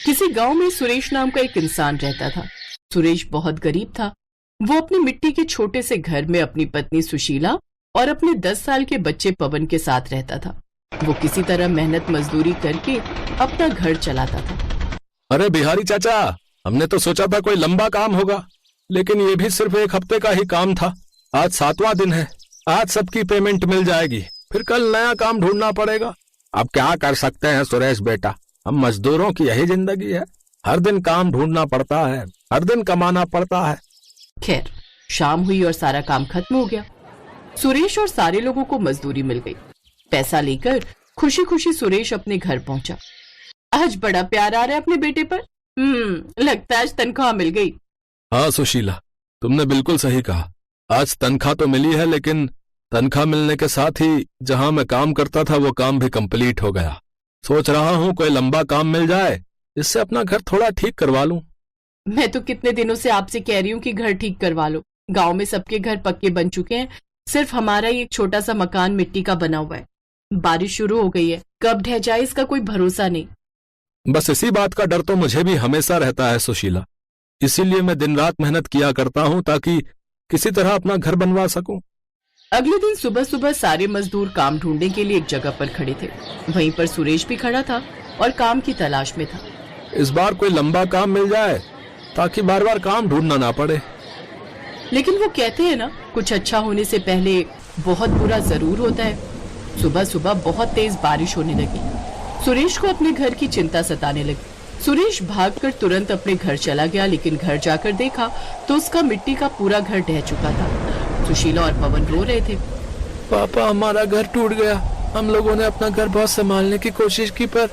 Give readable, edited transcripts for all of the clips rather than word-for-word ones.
किसी गांव में सुरेश नाम का एक इंसान रहता था। सुरेश बहुत गरीब था। वो अपने मिट्टी के छोटे से घर में अपनी पत्नी सुशीला और अपने 10 साल के बच्चे पवन के साथ रहता था। वो किसी तरह मेहनत मजदूरी करके अपना घर चलाता था। अरे बिहारी चाचा, हमने तो सोचा था कोई लंबा काम होगा, लेकिन ये भी सिर्फ एक हफ्ते का ही काम था। आज 7वां दिन है। आज सबकी पेमेंट मिल जाएगी, फिर कल नया काम ढूंढना पड़ेगा। अब क्या कर सकते हैं सुरेश बेटा, हम मजदूरों की यही जिंदगी है। हर दिन काम ढूंढना पड़ता है, हर दिन कमाना पड़ता है। खैर, शाम हुई और सारा काम खत्म हो गया। सुरेश और सारे लोगों को मजदूरी मिल गई। पैसा लेकर खुशी खुशी सुरेश अपने घर पहुंचा। आज बड़ा प्यार आ रहा है अपने बेटे पर। लगता है आज तनख्वाह मिल गई। हाँ सुशीला, तुमने बिल्कुल सही कहा। आज तनख्वाह तो मिली है, लेकिन तनख्वाह मिलने के साथ ही जहां मैं काम करता था वो काम भी कंप्लीट हो गया। सोच रहा हूँ कोई लंबा काम मिल जाए, जिससे अपना घर थोड़ा ठीक करवा लूं। मैं तो कितने दिनों से आपसे कह रही हूँ कि घर ठीक करवा लो। गांव में सबके घर पक्के बन चुके हैं, सिर्फ हमारा ही एक छोटा सा मकान मिट्टी का बना हुआ है। बारिश शुरू हो गई है, कब ढह जाए इसका कोई भरोसा नहीं। बस इसी बात का डर तो मुझे भी हमेशा रहता है सुशीला। इसीलिए मैं दिन रात मेहनत किया करता हूँ ताकि किसी तरह अपना घर बनवा सकूं। अगले दिन सुबह सुबह सारे मजदूर काम ढूंढने के लिए एक जगह पर खड़े थे। वहीं पर सुरेश भी खड़ा था और काम की तलाश में था। इस बार कोई लंबा काम मिल जाए ताकि बार बार काम ढूंढना ना पड़े। लेकिन वो कहते हैं ना, कुछ अच्छा होने से पहले बहुत बुरा जरूर होता है। सुबह सुबह बहुत तेज बारिश होने लगी। सुरेश को अपने घर की चिंता सताने लगी। सुरेश भागकर तुरंत अपने घर चला गया, लेकिन घर जाकर देखा तो उसका मिट्टी का पूरा घर ढह चुका था। सुशीला और पवन रो रहे थे। पापा, हमारा घर टूट गया। हम लोगों ने अपना घर बहुत संभालने की कोशिश की, पर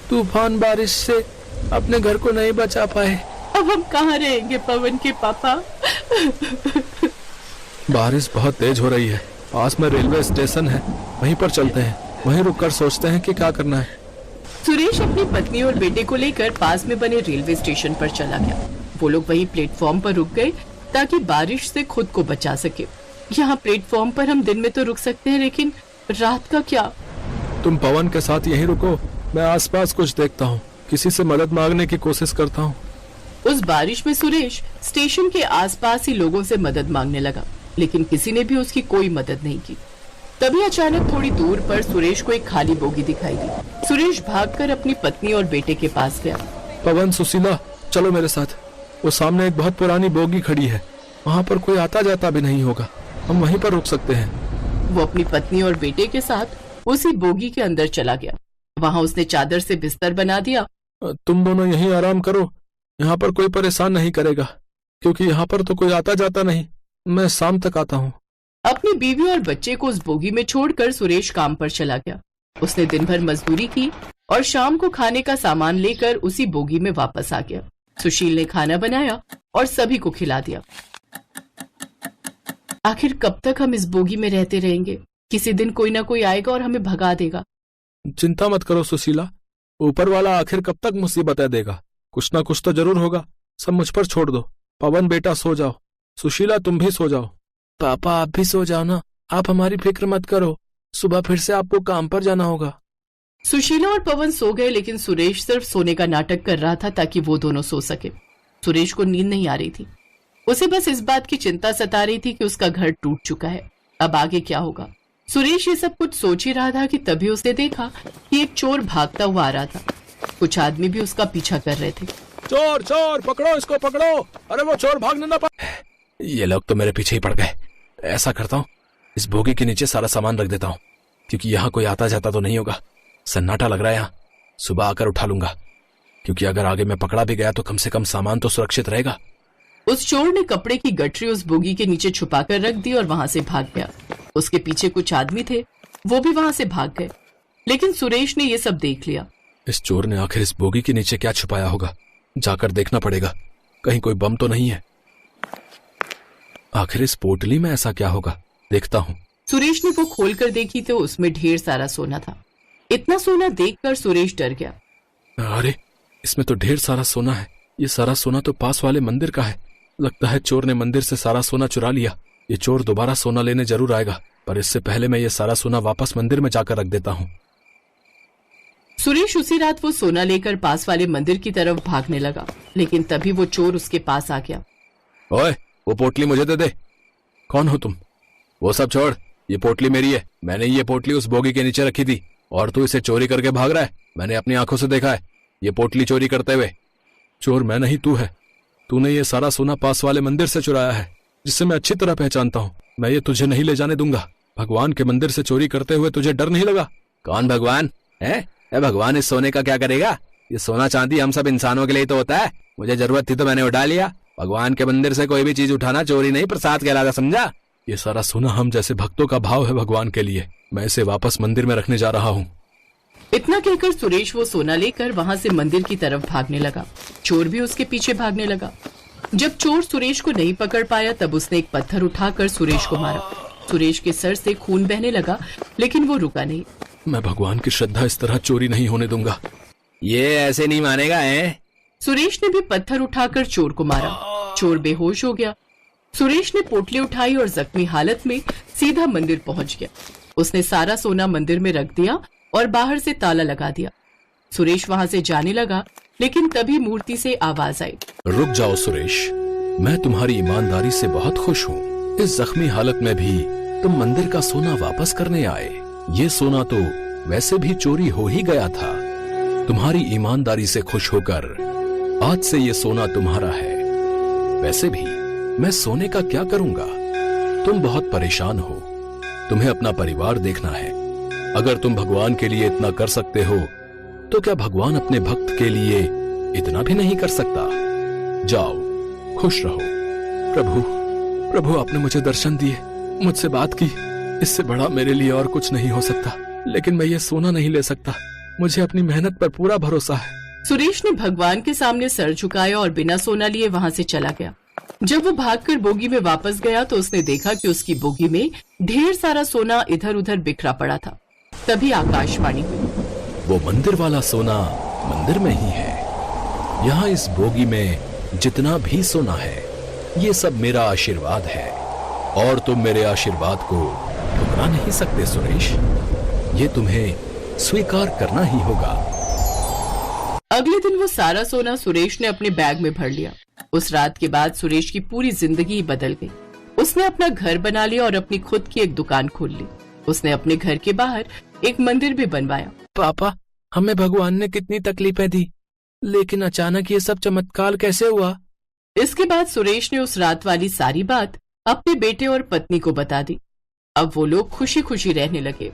तूफान बारिश से अपने घर को नहीं बचा पाए। अब हम कहाँ रहेंगे पवन के पापा? बारिश बहुत तेज हो रही है। पास में रेलवे स्टेशन है, वहीं पर चलते हैं। वहीं रुककर सोचते हैं कि क्या करना है। सुरेश अपनी पत्नी और बेटे को लेकर पास में बने रेलवे स्टेशन पर चला गया। वो लोग वहीं प्लेटफॉर्म पर रुक गए ताकि बारिश से खुद को बचा सके। यहाँ प्लेटफॉर्म पर हम दिन में तो रुक सकते हैं, लेकिन रात का क्या? तुम पवन के साथ यहीं रुको, मैं आसपास कुछ देखता हूँ, किसी से मदद मांगने की कोशिश करता हूँ। उस बारिश में सुरेश स्टेशन के आसपास ही लोगों से मदद मांगने लगा, लेकिन किसी ने भी उसकी कोई मदद नहीं की। तभी अचानक थोड़ी दूर पर सुरेश को एक खाली बोगी दिखाई दी। सुरेश भागकर अपनी पत्नी और बेटे के पास गया। पवन, सुशीला, चलो मेरे साथ। वो सामने एक बहुत पुरानी बोगी खड़ी है, वहाँ पर कोई आता जाता भी नहीं होगा। हम वहीं पर रुक सकते हैं। वो अपनी पत्नी और बेटे के साथ उसी बोगी के अंदर चला गया। वहाँ उसने चादर से बिस्तर बना दिया। तुम दोनों यहीं आराम करो, यहाँ पर कोई परेशान नहीं करेगा, क्योंकि यहाँ पर तो कोई आता जाता नहीं। मैं शाम तक आता हूँ। अपनी बीवी और बच्चे को उस बोगी में छोड़कर सुरेश काम पर चला गया। उसने दिन भर मजदूरी की और शाम को खाने का सामान लेकर उसी बोगी में वापस आ गया। सुशील ने खाना बनाया और सभी को खिला दिया। आखिर कब तक हम इस बोगी में रहते रहेंगे? किसी दिन कोई ना कोई आएगा और हमें भगा देगा। चिंता मत करो सुशीला, ऊपर वाला आखिर कब तक मुसीबतें देगा? कुछ ना कुछ तो जरूर होगा। सब मुझ पर छोड़ दो। पवन बेटा सो जाओ, सुशीला तुम भी सो जाओ। पापा आप भी सो जाओ ना, आप हमारी फिक्र मत करो। सुबह फिर से आपको काम पर जाना होगा। सुशीला और पवन सो गए, लेकिन सुरेश सिर्फ सोने का नाटक कर रहा था ताकि वो दोनों सो सके। सुरेश को नींद नहीं आ रही थी। उसे बस इस बात की चिंता सता रही थी कि उसका घर टूट चुका है। अब आगे क्या होगा? सुरेश ये सब कुछ सोच ही रहा था कि तभी उसने देखा कि एक चोर भागता हुआ आ रहा था। कुछ आदमी भी उसका पीछा कर रहे थे। चोर चोर, पकड़ो इसको, पकड़ो। अरे वो चोर भागने ना पाए। ये लोग तो मेरे पीछे ही पड़ गए। ऐसा करता हूँ, इस बोगी के नीचे सारा सामान रख देता हूँ, क्योंकि यहाँ कोई आता जाता तो नहीं होगा। सन्नाटा लग रहा है यहाँ। सुबह आकर उठा लूंगा, क्योंकि अगर आगे मैं पकड़ा भी गया तो कम से कम सामान तो सुरक्षित रहेगा। उस चोर ने कपड़े की गठरी उस बोगी के नीचे छुपाकर रख दी और वहां से भाग गया। उसके पीछे कुछ आदमी थे, वो भी वहां से भाग गए, लेकिन सुरेश ने ये सब देख लिया। इस चोर ने आखिर इस बोगी के नीचे क्या छुपाया होगा? जाकर देखना पड़ेगा, कहीं कोई बम तो नहीं है। आखिर इस पोटली में ऐसा क्या होगा, देखता हूँ। सुरेश ने वो खोलकर देखी तो उसमें ढेर सारा सोना था। इतना सोना देखकर सुरेश डर गया। अरे, इसमें तो ढेर सारा सोना है। ये सारा सोना तो पास वाले मंदिर का है। लगता है चोर ने मंदिर से सारा सोना चुरा लिया। ये चोर दोबारा सोना लेने जरूर आएगा, पर इससे पहले मैं ये सारा सोना वापस मंदिर में जाकर रख देता हूँ। सुरेश उसी रात वो सोना लेकर पास वाले मंदिर की तरफ भागने लगा, लेकिन तभी वो चोर उसके पास आ गया। ओए, वो पोटली मुझे दे दे। कौन हो तुम? वो सब छोड़, ये पोटली मेरी है। मैंने ये पोटली उस बोगी के नीचे रखी थी और तू इसे चोरी करके भाग रहा है। मैंने अपनी आंखों से देखा है ये पोटली चोरी करते हुए। चोर मैं नहीं, तू है। तूने ये सारा सोना पास वाले मंदिर से चुराया है, जिसे मैं अच्छी तरह पहचानता हूँ। मैं ये तुझे नहीं ले जाने दूंगा। भगवान के मंदिर से चोरी करते हुए तुझे डर नहीं लगा? कौन भगवान है? भगवान इस सोने का क्या करेगा? ये सोना चांदी हम सब इंसानों के लिए तो होता है। मुझे जरूरत थी तो मैंने उठा लिया। भगवान के मंदिर से कोई भी चीज उठाना चोरी नहीं, प्रसाद कहलाता, समझा? ये सारा सोना हम जैसे भक्तों का भाव है भगवान के लिए। मैं इसे वापस मंदिर में रखने जा रहा हूँ। इतना कहकर सुरेश वो सोना लेकर वहां से मंदिर की तरफ भागने लगा। चोर भी उसके पीछे भागने लगा। जब चोर सुरेश को नहीं पकड़ पाया तब उसने एक पत्थर उठाकर सुरेश को मारा। सुरेश के सर से खून बहने लगा, लेकिन वो रुका नहीं। मैं भगवान की श्रद्धा इस तरह चोरी नहीं होने दूंगा। ये ऐसे नहीं मानेगा है? सुरेश ने भी पत्थर उठाकर चोर को मारा। चोर बेहोश हो गया। सुरेश ने पोटली उठाई और जख्मी हालत में सीधा मंदिर पहुंच गया। उसने सारा सोना मंदिर में रख दिया और बाहर से ताला लगा दिया। सुरेश वहां से जाने लगा, लेकिन तभी मूर्ति से आवाज आई। रुक जाओ सुरेश, मैं तुम्हारी ईमानदारी से बहुत खुश हूँ। इस जख्मी हालत में भी तुम मंदिर का सोना वापस करने आए। ये सोना तो वैसे भी चोरी हो ही गया था। तुम्हारी ईमानदारी से खुश होकर आज से ये सोना तुम्हारा है। वैसे भी मैं सोने का क्या करूंगा? तुम बहुत परेशान हो, तुम्हें अपना परिवार देखना है। अगर तुम भगवान के लिए इतना कर सकते हो तो क्या भगवान अपने भक्त के लिए इतना भी नहीं कर सकता? जाओ, खुश रहो। प्रभु, प्रभु आपने मुझे दर्शन दिए, मुझसे बात की। इससे बड़ा मेरे लिए और कुछ नहीं हो सकता, लेकिन मैं ये सोना नहीं ले सकता। मुझे अपनी मेहनत पर पूरा भरोसा है। सुरेश ने भगवान के सामने सर झुकाया और बिना सोना लिए वहां से चला गया। जब वो भागकर बोगी में वापस गया तो उसने देखा कि उसकी बोगी में ढेर सारा सोना इधर उधर बिखरा पड़ा था। तभी आकाशवाणी हुई। वो मंदिर वाला सोना मंदिर में ही है। यहाँ इस बोगी में जितना भी सोना है ये सब मेरा आशीर्वाद है, और तुम मेरे आशीर्वाद को ठुकरा नहीं सकते सुरेश। ये तुम्हें स्वीकार करना ही होगा। अगले दिन वो सारा सोना सुरेश ने अपने बैग में भर लिया। उस रात के बाद सुरेश की पूरी जिंदगी बदल गई। उसने अपना घर बना लिया और अपनी खुद की एक दुकान खोल ली। उसने अपने घर के बाहर एक मंदिर भी बनवाया। पापा, हमें भगवान ने कितनी तकलीफें दी, लेकिन अचानक ये सब चमत्कार कैसे हुआ? इसके बाद सुरेश ने उस रात वाली सारी बात अपने बेटे और पत्नी को बता दी। अब वो लोग खुशी खुशी रहने लगे।